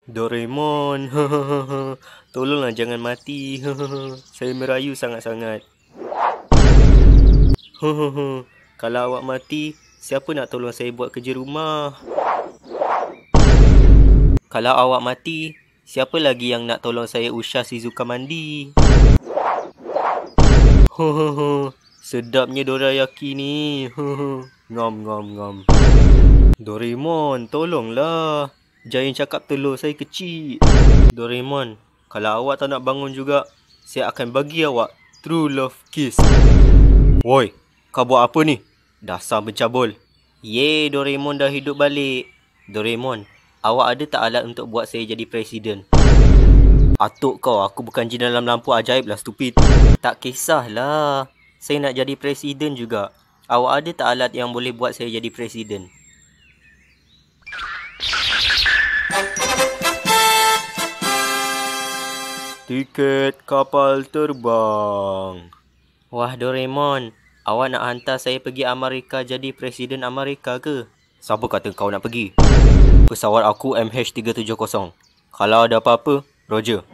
Doraemon, tolonglah jangan mati. Saya merayu sangat-sangat. Kalau awak mati, siapa nak tolong saya buat kerja rumah? Kalau awak mati, siapa lagi yang nak tolong saya usah Shizuka mandi? Sedapnya dorayaki ni. Ngam ngam ngam. Doraemon, tolonglah. Jangan cakap telur saya kecil. Doraemon, kalau awak tak nak bangun juga, saya akan bagi awak true love kiss. Woi, kau buat apa ni? Dasar pencabul. Yeay, Doraemon dah hidup balik. Doraemon, awak ada tak alat untuk buat saya jadi presiden? Atuk kau, aku bukan jin dalam lampu ajaib lah, stupid. Tak kisahlah. Saya nak jadi presiden juga. Awak ada tak alat yang boleh buat saya jadi presiden? Tiket kapal terbang. Wah Doraemon, awak nak hantar saya pergi Amerika jadi presiden Amerika ke? Siapa kata kau nak pergi? Pesawat aku MH370. Kalau ada apa-apa, Roger.